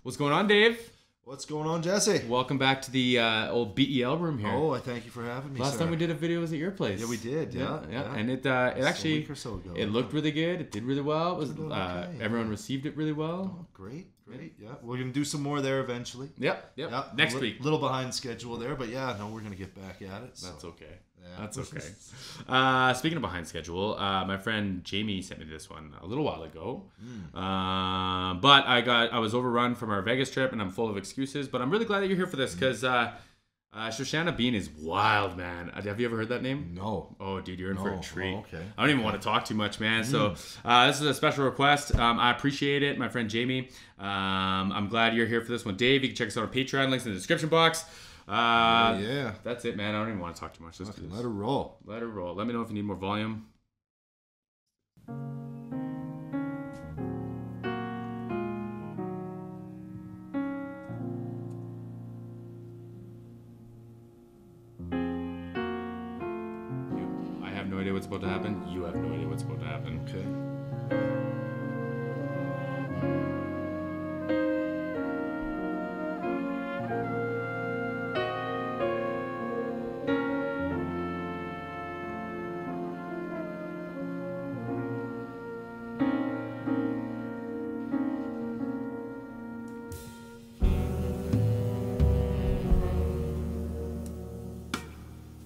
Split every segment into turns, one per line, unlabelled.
What's going on, Dave?
What's going on, Jesse?
Welcome back to the old BEL room here.
Oh, I thank you for having me.
Last time we did a video was at your place.
Yeah, we did. Yeah.
And it actually
a week or so ago.
It looked really good. It did really well. It was
okay,
everyone received it really well.
Oh, great. Yeah, we're gonna do some more there eventually.
Yep. Next week.
Little behind schedule there, but yeah, no, we're gonna get back at it. So.
That's okay.
Yeah.
That's okay. Speaking of behind schedule, my friend Jamie sent me this one a little while ago. But I was overrun from our Vegas trip, and I'm full of excuses. But I'm really glad that you're here for this because Shoshana Bean is wild, man. Have you ever heard that name?
No.
Oh, dude, you're in for a treat.
Oh, okay.
I don't even want to talk too much, man. So this is a special request. I appreciate it, my friend Jamie. I'm glad you're here for this one, Dave. You can check us out on Patreon. Links in the description box.
Yeah.
That's it, man. I don't even want to talk too much.
Let her roll.
Let her roll. Let me know if you need more volume. I have no idea what's about to happen. You have no idea what's about to happen.
Okay.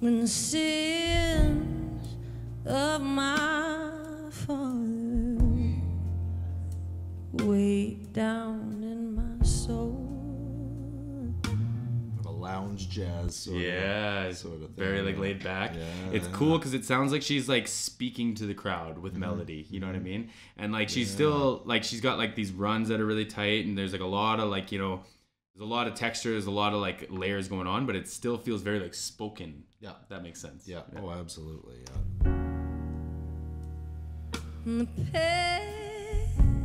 When the sins of my father weigh down in my soul.
A lounge jazz sort of thing.
Very like laid back.
Yeah,
it's cool because it sounds like she's like speaking to the crowd with melody. You know what I mean? And like she's still like she's got like these runs that are really tight, and there's like a lot of like there's a lot of texture, there's a lot of like layers going on, but it still feels very like spoken.
Yeah.
If that makes sense.
Yeah. Oh, absolutely.
The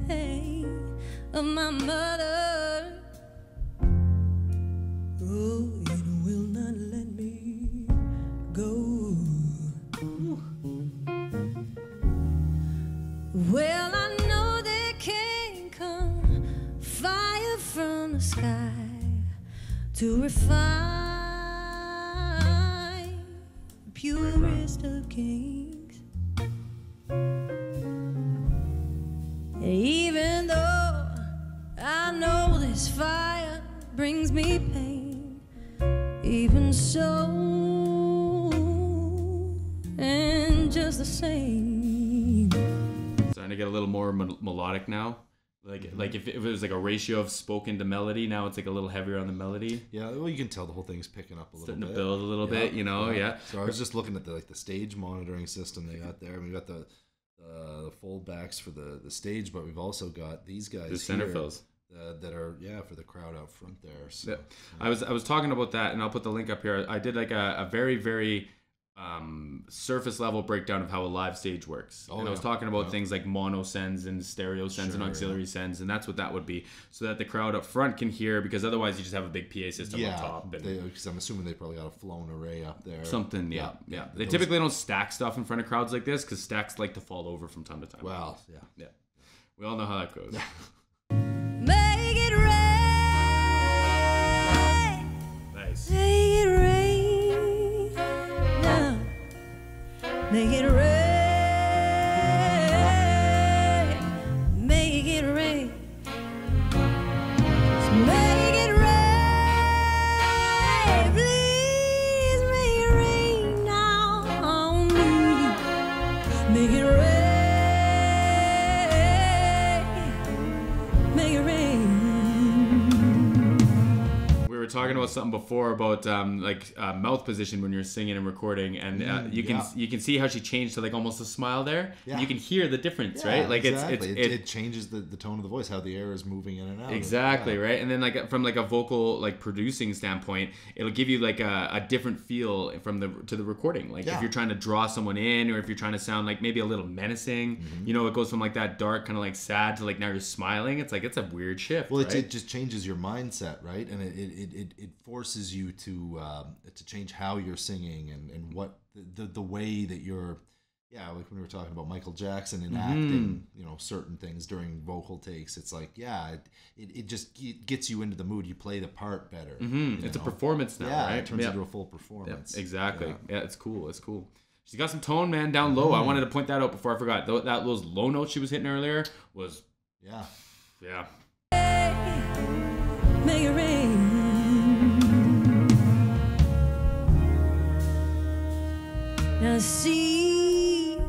pain of my mother, oh, it will not let me go. Well, I know there can come fire from the sky to refine the purest of kings. Even though I know this fire brings me pain, even so, and just the same.
Starting to get a little more melodic now. Like if it was like a ratio of spoken to melody, now it's like a little heavier on the melody.
Yeah, well, you can tell the whole thing's picking up a little bit.
Starting to build a little bit, yeah.
So I was just looking at the stage monitoring system they got there. We got the fold backs for the stage, but we've also got these guys
The center
here
fills.
That are for the crowd out front there. So
Yeah. I was talking about that, and I'll put the link up here. I did like a very, very surface level breakdown of how a live stage works. And I was talking about things like mono sends and stereo sends and auxiliary sends, and that's what that would be, so that the crowd up front can hear, because otherwise you just have a big PA system on top.
Because I'm assuming they probably got a flown array up there.
Something, yeah. They typically don't stack stuff in front of crowds like this, because stacks like to fall over from time to time.
Well,
yeah. We all know how that goes.
Make it rain.
Nice.
Make it rain now. Make it rain. Make it rain. Make it rain. Please make it rain now on me. Make it rain. Make it rain.
We were talking about something before about mouth position when you're singing and recording, and you can see how she changed to like almost a smile there.
Yeah.
You can hear the difference, right? Like
exactly.
it
changes the tone of the voice, how the air is moving in and out.
Exactly, right? And then like from like a vocal like producing standpoint, it'll give you like a different feel from the recording. Like if you're trying to draw someone in, or if you're trying to sound like maybe a little menacing, it goes from like that dark kind of like sad to like now you're smiling. It's like it's a weird shift.
Well,
right?
it just changes your mindset, right? And it forces you to change how you're singing and what the way that you're yeah, like when we were talking about Michael Jackson and acting, you know, certain things during vocal takes, it's like, yeah, it just gets you into the mood. You play the part better.
It's a performance now, right?
It turns into a full performance.
Yep, exactly. Yeah, it's cool. It's cool. She's got some tone, man, down low. I wanted to point that out before I forgot. Those low notes she was hitting earlier was... Yeah.
Make it rain. Now seed,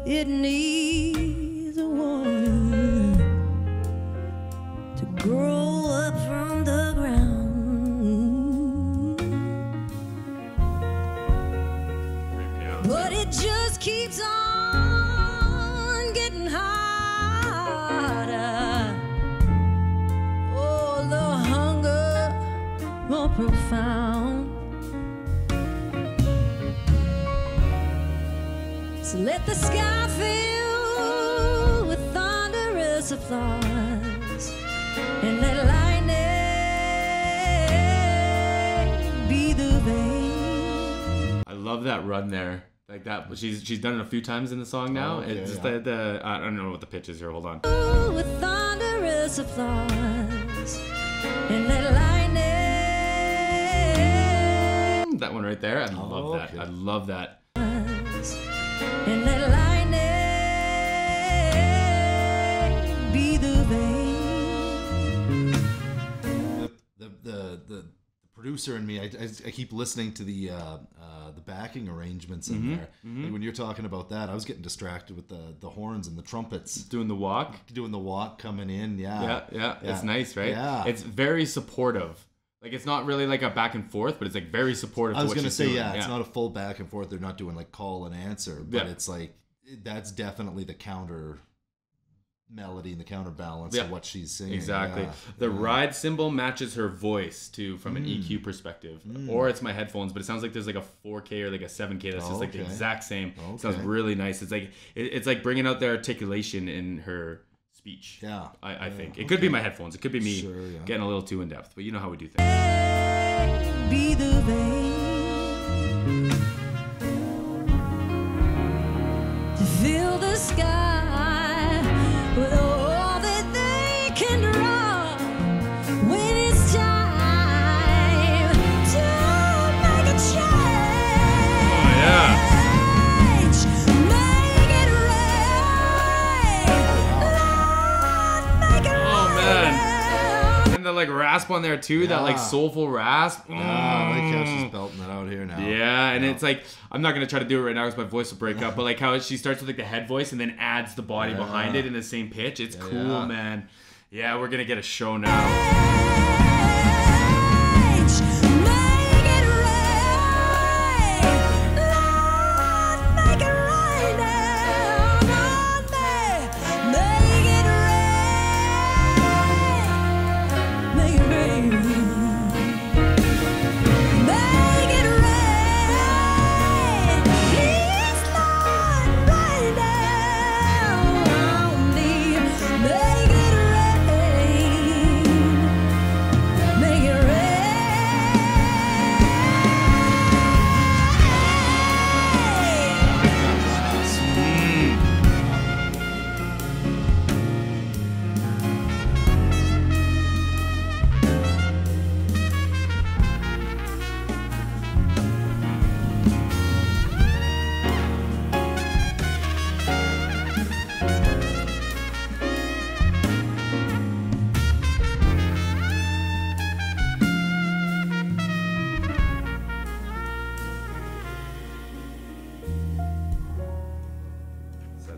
it needs a woman to grow up from the ground, but it just keeps on getting harder. Oh, the hunger more profound. So let the sky fill with thunderous applause, and let lightning be the vein.
I love that run there. Like that, she's done it a few times in the song now. It's just the I don't know what the pitch is here. Hold on.
With thunderous applause, and let lightning.
That one right there. I love that. I love that.
And let lightning be the vein.
The producer and me, I keep listening to the backing arrangements in there. And when you're talking about that, I was getting distracted with the horns and the trumpets.
Doing the walk
coming in.
Yeah. It's nice, right?
Yeah.
It's very supportive. Like, it's not really like a back and forth, but it's like very supportive.
I was
going to
say, it's not a full back and forth. They're not doing like call and answer, but it's like, that's definitely the counter melody and the counterbalance of what she's singing.
Exactly. The ride cymbal matches her voice too from an EQ perspective. Or it's my headphones, but it sounds like there's like a 4K or like a 7K that's just like the exact same. It sounds really nice. It's like bringing out the articulation in her speech. I think it could be my headphones. It could be me getting a little too in depth, but you know how we do things.
Be the vein to fill the sky with all that they can draw when it's time to make a change.
Oh yeah.
Make it rain. Make it rain.
Oh man. And the like rasp on there too, that like soulful rasp.
I like how she's belting it out here now.
Yeah, and it's like, I'm not gonna try to do it right now because my voice will break up, but like how she starts with like the head voice and then adds the body behind it in the same pitch. It's cool, man. Yeah, we're gonna get a show now.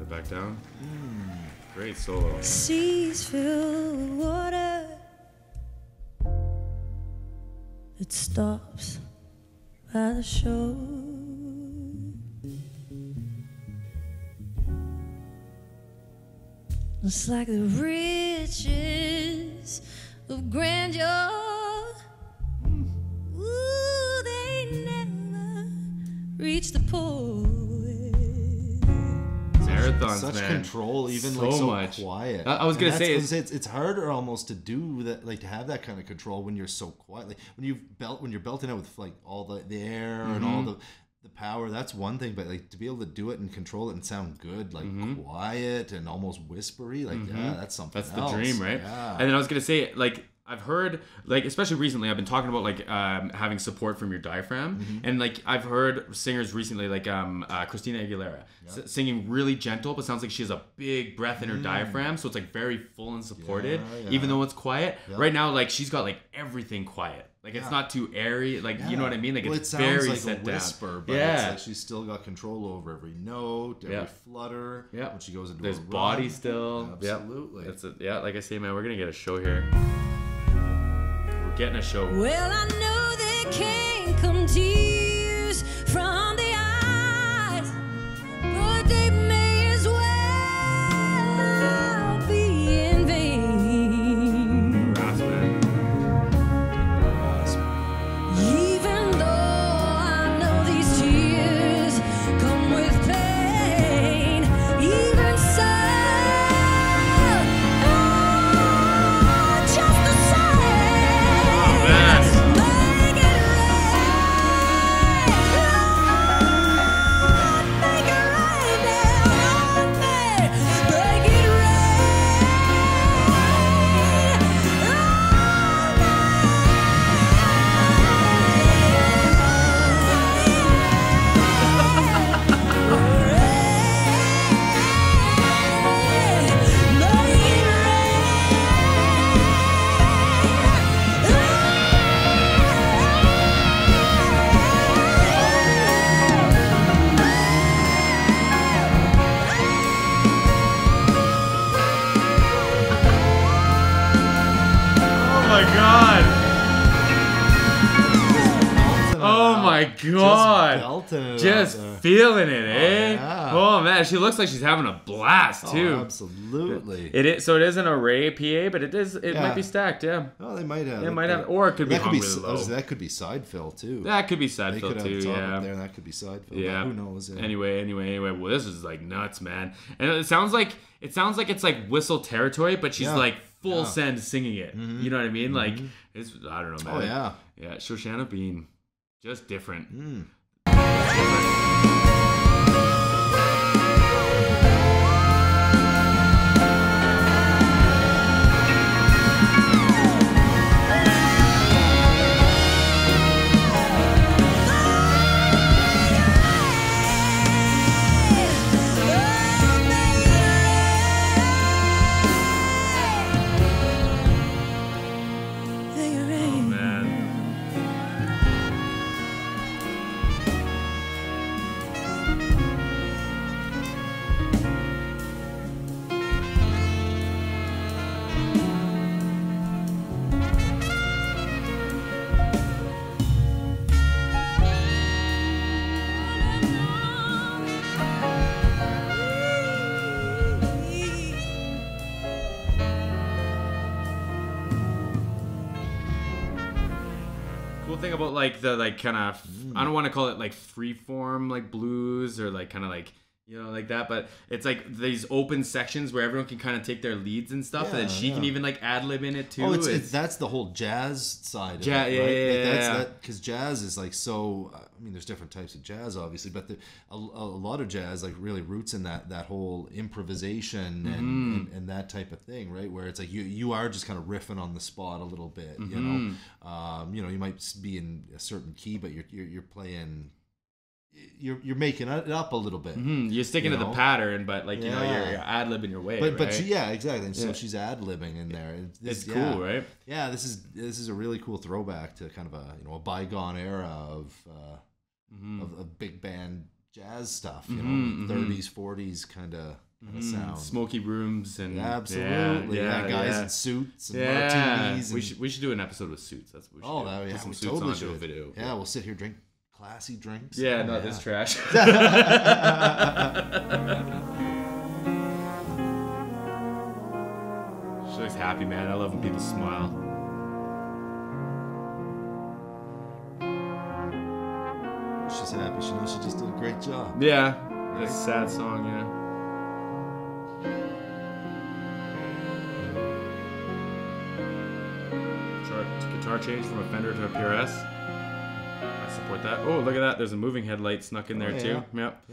Back down. Great solo.
Seas filled with water, it stops by the shore. It's like the riches of grandeur. Ooh, they never reach the poor.
Marathons,
such
man.
Control, even
so
like so
much.
Quiet.
I was gonna say
it's harder almost to do that, like to have that kind of control when you're so quiet. Like when you're belting out with like all the air and all the the power, that's one thing, but like to be able to do it and control it and sound good, like quiet and almost whispery, like that's something
That's
else.
the dream, right?
Yeah.
And then I was gonna say, like, I've heard, like, especially recently, I've been talking about like having support from your diaphragm, and like I've heard singers recently, like Christina Aguilera, singing really gentle, but sounds like she has a big breath in her diaphragm, so it's like very full and supported, even though it's quiet. Right now, like she's got like everything quiet, like it's not too airy, like you know what I mean? Like
well,
it's
it sounds
very
like
set
a whisper,
down.
but it's like she's still got control over every note, every flutter.
Yeah,
when she goes into
there's
a run.
body still.
Absolutely.
That's it. Yeah, like I say, man, we're gonna get a show here. Getting a show.
Well, I know there can come tears from the eyes, but they may as well be in vain.
Rasp, man.
Even though I know these tears come with pain, even so, just the same. Make it
Oh my god.
belting it
Just
out there.
feeling it, eh?
yeah.
Oh man, she looks like she's having a blast too.
Oh, absolutely.
It is, so it is an array PA, but it might be stacked, yeah.
Oh, they might have.
It might have, or it could be
that could
hung
be
really low.
that could be side fill too.
That could be side
They
fill
could have
too,
top up
yeah.
there. That could be side fill.
Yeah.
But who knows? Yeah.
Anyway. Well, this is like nuts, man. And it sounds like it's like whistle territory, but she's like full send singing it. You know what I mean? Like it's, I don't know, man.
Oh yeah.
Yeah, Shoshana being just different. Oh man. Cool thing about like the like kind of I don't want to call it like freeform like blues or like kind of like, you know, like that, but it's like these open sections where everyone can kind of take their leads and stuff, and then she can even like ad lib in it too.
Oh, it's that's the whole jazz side of it, right?
Yeah.
Because jazz is like so. I mean, there's different types of jazz, obviously, but a lot of jazz like really roots in that whole improvisation and that type of thing, right? Where it's like you are just kind of riffing on the spot a little bit, you know. You know, you might be in a certain key, but you're playing. You're making it up a little bit.
You're sticking to the pattern, but like you know you're ad libbing your way.
But
right?
yeah, exactly. And so she's ad libbing in there.
It's cool, right?
Yeah, this is a really cool throwback to kind of a bygone era of big band jazz stuff. You know, 30s, 40s kind of sound.
Smoky rooms and
absolutely, guys in suits and martinis.
We should do an episode with suits. That's what we should do. Put some
we
suits
totally
onto
should.
a video.
Yeah, we'll sit here drink classy drinks.
Yeah, no, this trash. She looks happy, man. I love when people smile.
She's happy. She knows she just did a great job.
Yeah, it's a sad song, yeah. Guitar change from a Fender to a PRS. I I support that. Oh, look at that. There's a moving headlight snuck in there
yeah.
too. Yep.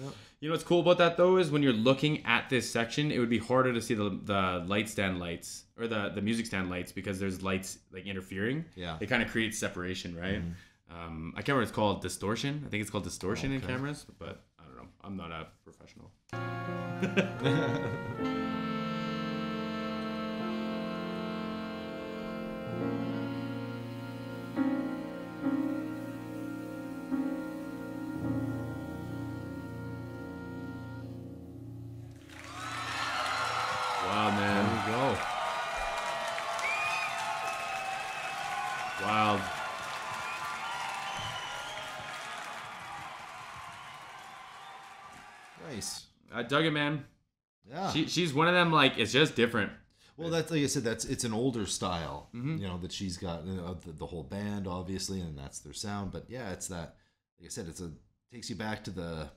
You know what's cool about that though is when you're looking at this section, it would be harder to see the light stand lights or the music stand lights because there's lights like interfering.
Yeah.
It kind of creates separation, right? I can't remember what it's called. Distortion. I think it's called distortion in cameras, but I don't know. I'm not a professional. Wow, man.
There we go.
Wild.
Nice.
I dug it, man.
Yeah.
She's one of them, like, it's just different.
Well, that's like I said. It's an older style, that she's got the whole band, obviously, and that's their sound. But yeah, it's that. Like I said, takes you back to the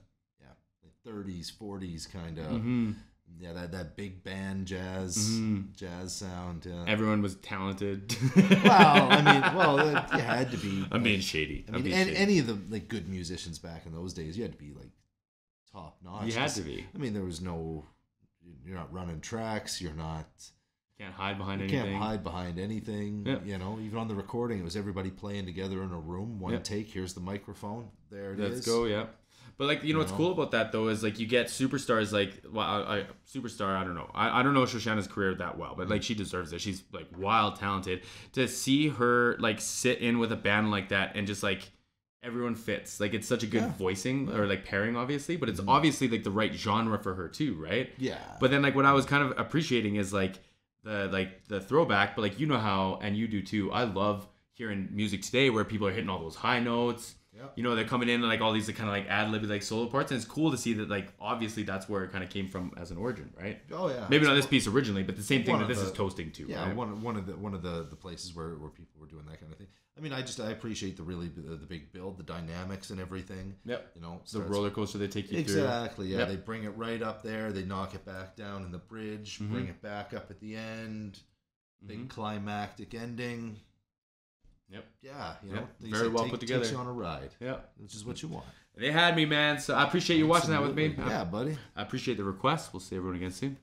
30s, 40s kind of. Yeah, that big band jazz sound. Yeah.
Everyone was talented.
Well, I mean, you had to be.
I'm being shady.
I mean, any of the like good musicians back in those days, you had to be like top notch.
You had to be.
I mean, there was no. You're not running tracks. You're not.
Can't hide behind
anything. Can't hide behind anything.
Yeah.
Even on the recording, it was everybody playing together in a room. One take. Here's the microphone. There it is.
Let's go. Yeah. But like what's cool about that though is like you get superstars like superstar. I don't know. I don't know Shoshana's career that well, but like she deserves it. She's like wild talented. To see her like sit in with a band like that and just like everyone fits. Like it's such a good voicing or like pairing, obviously, but it's obviously like the right genre for her too, right?
Yeah.
But then like what I was kind of appreciating is like the throwback, but like how, and you do too. I love hearing music today where people are hitting all those high notes. Yep. They're coming in like all these kind of like ad-lib like solo parts, and it's cool to see that like obviously that's where it kind of came from as an origin, right?
Oh yeah.
Maybe not this piece originally, but the same thing that this is toasting to.
Yeah,
right?
one of the places where people were doing that kind of thing. I mean, I appreciate the big build, the dynamics and everything.
Yep. The roller coaster they take you through.
Exactly. Yeah, they bring it right up there. They knock it back down in the bridge, bring it back up at the end. Big climactic ending.
Yep.
Yeah,
very well put together.
Takes you on a ride.
Yeah,
which is what you want.
They had me, man. So I appreciate you watching that with me.
Yeah, buddy.
I appreciate the request. We'll see everyone again soon.